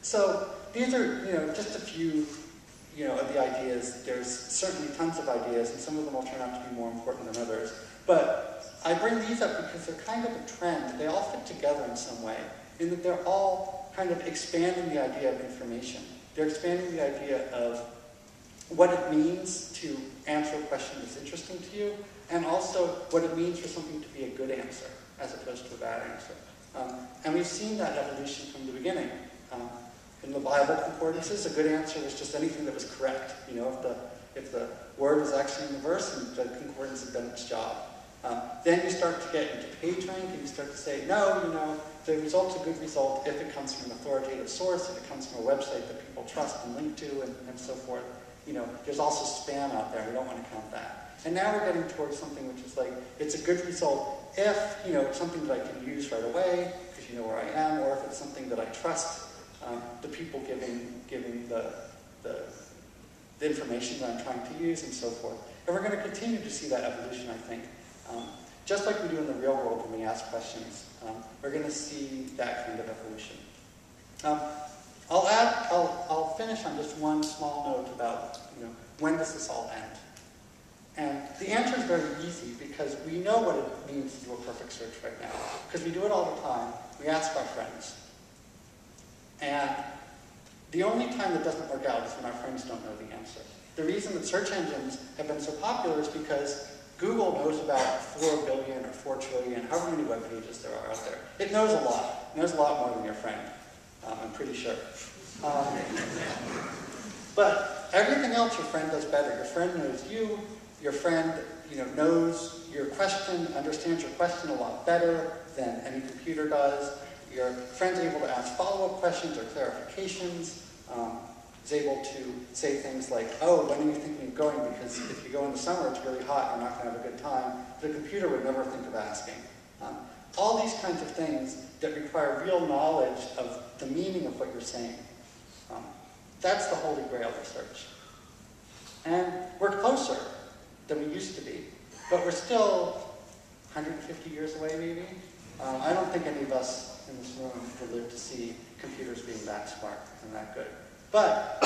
So these are, just a few, of the ideas. There's certainly tons of ideas, and some of them will turn out to be more important than others. But I bring these up because they're kind of a trend. They all fit together in some way, in that they're all kind of expanding the idea of information. They're expanding the idea of what it means to answer a question that's interesting to you, and also what it means for something to be a good answer, as opposed to a bad answer. And we've seen that evolution from the beginning. In the Bible concordances, a good answer was just anything that was correct. If the word was actually in the verse, and the concordance had done its job. Then you start to get into PageRank, and you start to say, no, the result's a good result if it comes from an authoritative source, if it comes from a website that people trust and link to, and so forth. There's also spam out there. We don't want to count that. And now we're getting towards something which is like, it's a good result if, it's something that I can use right away, because you know where I am, or if it's something that I trust the people giving the information that I'm trying to use, and so forth. And we're going to continue to see that evolution, I think. Just like we do in the real world when we ask questions, we're going to see that kind of evolution. I'll finish on just one small note about, when does this all end? And the answer is very easy, because we know what it means to do a perfect search right now. Because we do it all the time. We ask our friends. And the only time that doesn't work out is when our friends don't know the answer. The reason that search engines have been so popular is because Google knows about 4 billion or 4 trillion, however many web pages there are out there. It knows a lot. It knows a lot more than your friend, I'm pretty sure. But everything else your friend does better. Your friend knows you. Your friend knows your question, understands your question a lot better than any computer does. Your friend's able to ask follow-up questions or clarifications. Is able to say things like, oh, when are you thinking of going? Because if you go in the summer, it's really hot, you're not going to have a good time. The computer would never think of asking. All these kinds of things that require real knowledge of the meaning of what you're saying. That's the holy grail of search. And we're closer than we used to be, but we're still 150 years away, maybe. I don't think any of us in this room would live to see computers being that smart and that good. But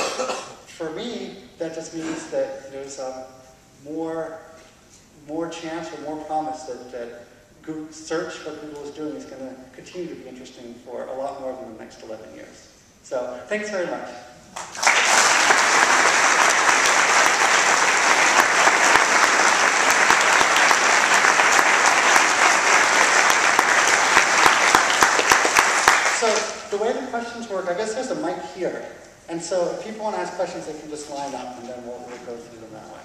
for me, that just means that there's more chance or more promise that Google search, what Google is doing, is going to continue to be interesting for a lot more than the next 11 years. So thanks very much. So the way the questions work, I guess there's a mic here. And so if people want to ask questions, they can just line up, and then we'll go through them that way.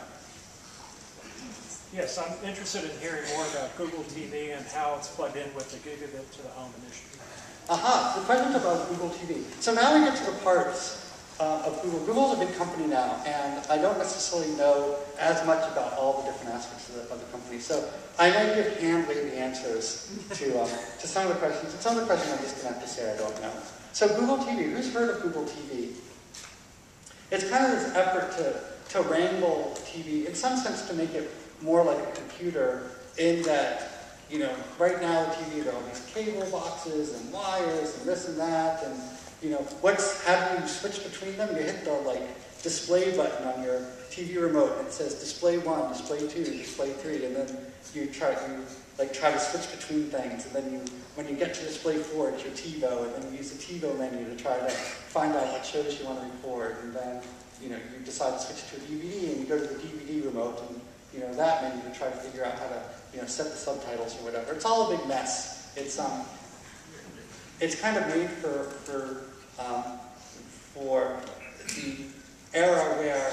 Yes, I'm interested in hearing more about Google TV and how it's plugged in with the Gigabit to the Home initiative. Aha, the question's about Google TV. So now we get to the parts of Google. Google's a big company now, and I don't necessarily know as much about all the different aspects of the company. So I may give hand-wavy answers to some of the questions. And some of the questions I'm just going to have to say I don't know. So Google TV, who's heard of Google TV? It's kind of this effort to wrangle TV, in some sense to make it more like a computer, in that, right now the TV, there are all these cable boxes and wires and this and that, and, how do you switch between them? You hit the, display button on your TV remote, and it says display 1, display 2, display 3, and then you try to switch between things, and then when you get to display 4, it's your TiVo, and then you use the TiVo menu to try to find out what shows you want to record, and then, you decide to switch to a DVD, and you go to the DVD remote, and, that menu to try to figure out how to, set the subtitles or whatever. It's all a big mess. It's kind of made for the era where,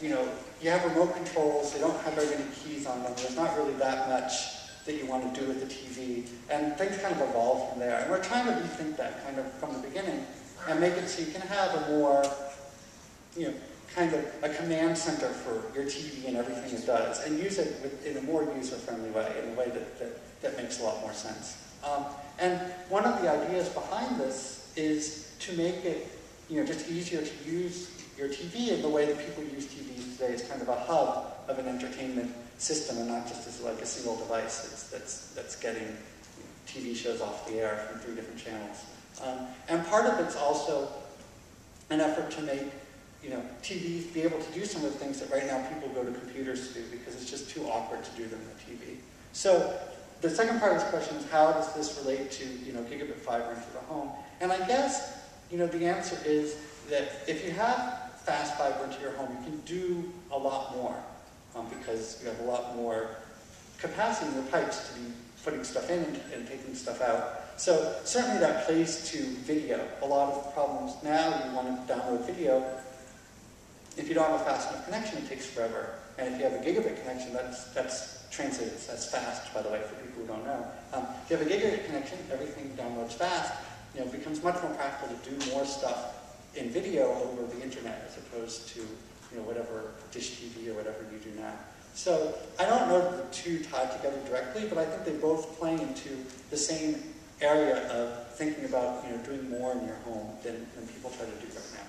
you have remote controls, they don't have very many keys on them, there's not really that much that you want to do with the TV, and things kind of evolve from there. And we're trying to rethink that kind of from the beginning, and make it so you can have a more, kind of a command center for your TV and everything it does, and use it in a more user-friendly way, in a way that makes a lot more sense. And one of the ideas behind this is to make it, just easier to use your TV in the way that people use TVs today, as kind of a hub of an entertainment system, and not just as a single device that's getting TV shows off the air from 3 different channels. And part of it's also an effort to make TVs be able to do some of the things that right now people go to computers to do because it's just too awkward to do them on a TV. So the second part of this question is how does this relate to gigabit fiber into the home? And I guess the answer is that if you have fast fiber into your home, you can do a lot more because you have a lot more capacity in your pipes to be putting stuff in and taking stuff out. So certainly that plays to video. A lot of the problems now, you want to download video. If you don't have a fast enough connection, it takes forever. And if you have a gigabit connection, that's translated as fast, by the way, for people who don't know. If you have a gigabit connection, everything downloads fast. It becomes much more practical to do more stuff in video over the internet as opposed to whatever dish TV or whatever you do now. So I don't know that the two tie together directly, but I think they both play into the same area of thinking about doing more in your home than people try to do right now.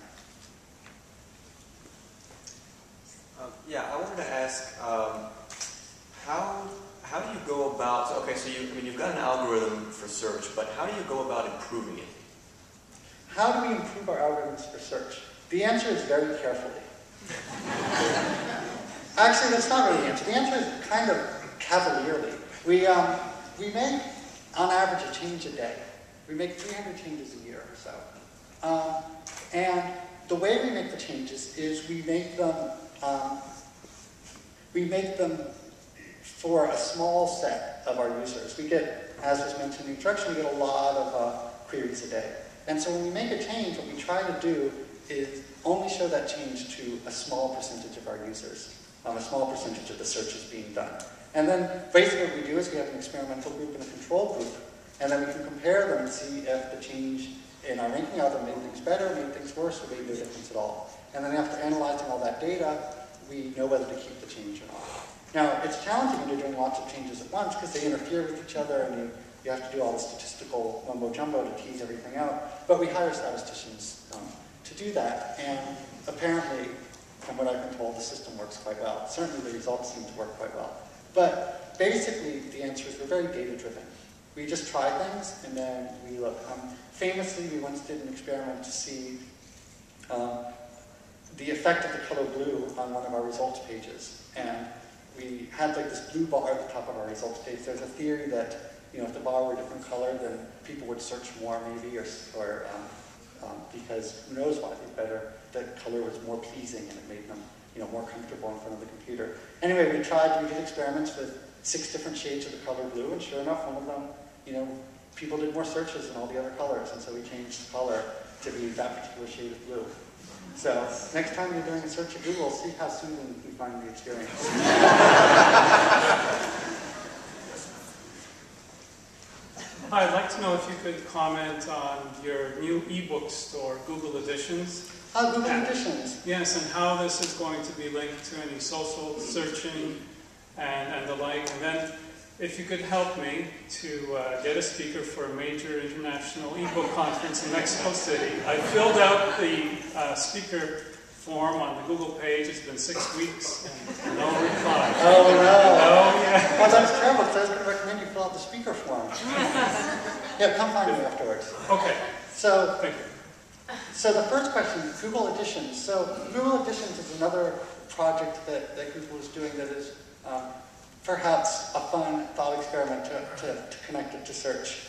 Yeah, I wanted to ask how do you go about? So you've got an algorithm for search, but how do you go about improving it? How do we improve our algorithms for search? The answer is very carefully. Actually, that's not really the answer. The answer is kind of cavalierly. We make, on average, a change a day. We make 300 changes a year or so. And the way we make the changes is we make them for a small set of our users. We get, as was mentioned in the introduction, we get a lot of queries a day. And so when we make a change, what we try to do is only show that change to a small percentage of our users, a small percentage of the searches being done. And then basically what we do is we have an experimental group and a control group, and then we can compare them and see if the change in our ranking algorithm made things better, made things worse, or made no difference at all. And then after analyzing all that data, we know whether to keep the change or not. Now, it's challenging when you're doing lots of changes at once because they interfere with each other and you have to do all the statistical mumbo-jumbo to tease everything out. But we hire statisticians to do that, and apparently, from what I've been told, the system works quite well. Certainly the results seem to work quite well. But basically, the answer is we're very data-driven. We just try things, and then we look. Famously, we once did an experiment to see the effect of the color blue on one of our results pages. And we had like this blue bar at the top of our results page. There's a theory that if the bar were a different color, then people would search more maybe, or because who knows why, the color was more pleasing and it made them more comfortable in front of the computer. Anyway, we did experiments with 6 different shades of the color blue, and sure enough, one of them, people did more searches than all the other colors, and so we changed the color to be that particular shade of blue. So next time you're doing a search at Google, see how soon you find the experience. Hi, I'd like to know if you could comment on your new ebook store, Google Editions. Google Editions. Yes, and how this is going to be linked to any social searching and the like. And then if you could help me to get a speaker for a major international ebook conference in Mexico City. I filled out the speaker form on the Google page. It's been 6 weeks and no reply. Oh no! Oh yeah. Well, that's terrible. So I was going to recommend you fill out the speaker form. Yeah, come find me afterwards. Okay. So, thank you. So the first question, Google Editions. So Google Editions is another project that Google is doing that is perhaps a fun thought experiment to connect it to search.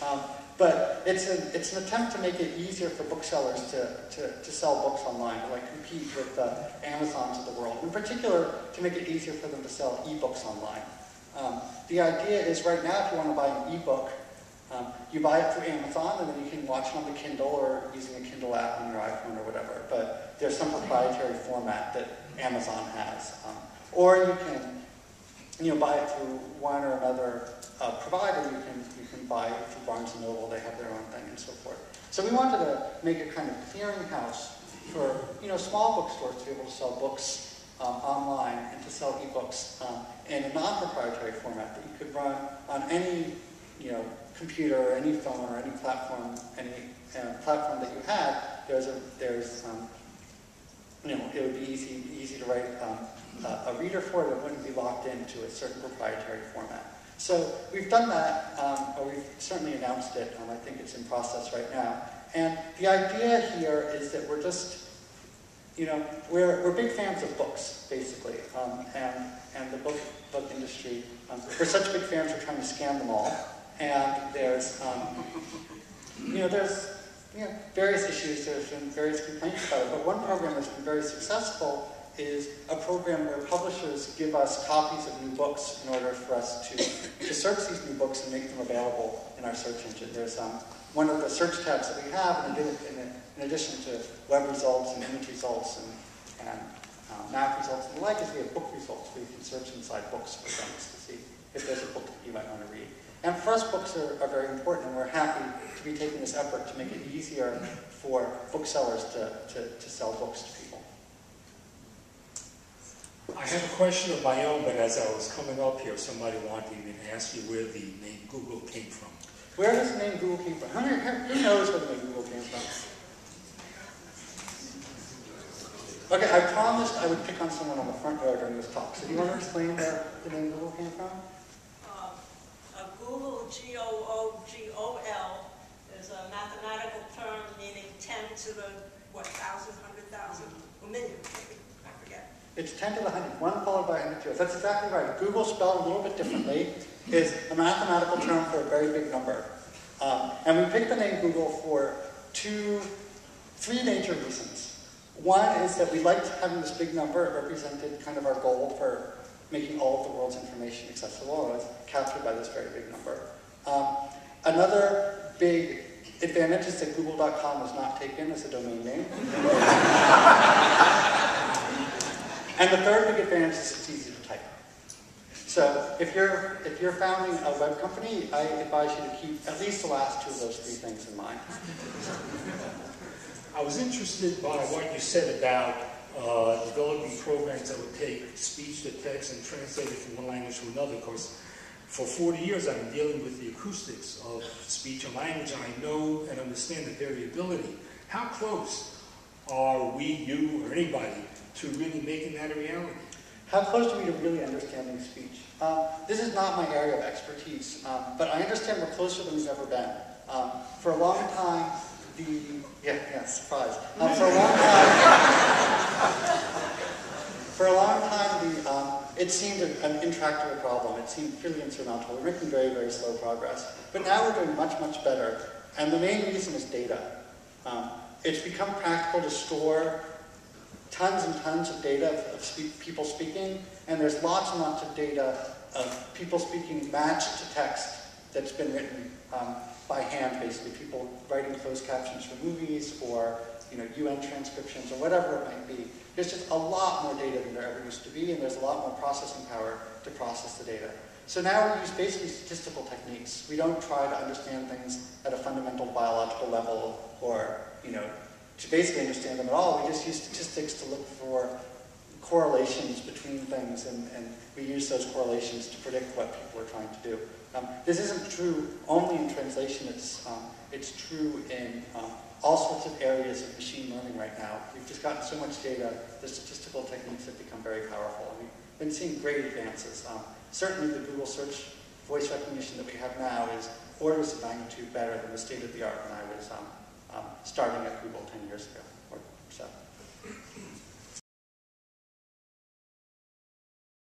But it's an attempt to make it easier for booksellers to sell books online, to like compete with the Amazons of the world. In particular, to make it easier for them to sell ebooks online. The idea is right now, if you want to buy an ebook, you buy it through Amazon, and then you can watch it on the Kindle or using a Kindle app on your iPhone or whatever. But there's some proprietary format that Amazon has. Or you can buy it through one or another provider. You can buy it through Barnes & Noble. They have their own thing and so forth. So we wanted to make a kind of clearinghouse for small bookstores to be able to sell books online and to sell ebooks in a non-proprietary format that you could run on any computer or any phone or any platform, platform that you had. It would be easy to write a reader for it. It wouldn't be locked into a certain proprietary format. So we've done that, or we've certainly announced it. I think it's in process right now. And the idea here is that we're just you know, we're big fans of books, basically, and the book industry. We're such big fans, we're trying to scan them all. And there's, there's various issues. There's been various complaints about it. But one program that's been very successful is a program where publishers give us copies of new books in order for us to search these new books and make them available in our search engine. There's one of the search tabs that we have, in addition to web results and image results and map results and the like, is we have book results where you can search inside books for things to see if there's a book that you might want to read. And for us, books are very important, and we're happy to be taking this effort to make it easier for booksellers to sell books to people. I have a question of my own, but as I was coming up here, somebody wanted me to ask you where the name Google came from. Where does the name Google came from? Who knows where the name Google came from? Okay, I promised I would pick on someone on the front row during this talk. So do you want to explain where the name Google came from? Google, G-O-O-G-O-L, is a mathematical term meaning 10 to the, 1,000, 100,000, or million, maybe, I forget. It's 10 to the 100, 1 followed by 100 zeros. That's exactly right. Google, spelled a little bit differently, is a mathematical term for a very big number. And we picked the name Google for three major reasons. One is that we liked having this big number. It represented kind of our goal for making all of the world's information accessible, and it's captured by this very big number. Another big advantage is that Google.com was not taken as a domain name. And the third big advantage is it's easy to type. So if you're founding a web company, I advise you to keep at least the last two of those three things in mind. I was interested by what you said about developing programs that would take speech to text and translate it from one language to another. Of course, for 40 years I've been dealing with the acoustics of speech and language, and I know and understand the variability. How close are we, you, or anybody, to really making that a reality? How close are we to really understanding speech? This is not my area of expertise, but I understand we're closer than we've ever been. For a long time, surprise. For a long time, it seemed an intractable problem. It seemed pretty insurmountable. We're making very, very slow progress. But now we're doing much, much better. And the main reason is data. It's become practical to store tons and tons of data of people speaking, and there's lots and lots of data of people speaking matched to text that's been written by hand, basically. People writing closed captions for movies, or UN transcriptions, or whatever it might be. There's just a lot more data than there ever used to be, and there's a lot more processing power to process the data. So now we use basically statistical techniques. We don't try to understand things at a fundamental biological level, or to basically understand them at all. We just use statistics to look for correlations between things, and we use those correlations to predict what people are trying to do. This isn't true only in translation. It's true in all sorts of areas of machine learning right now. We've just gotten so much data, the statistical techniques have become very powerful. We've been seeing great advances. Certainly the Google search voice recognition that we have now is orders of magnitude better than the state of the art when I was starting at Google 10 years ago or so.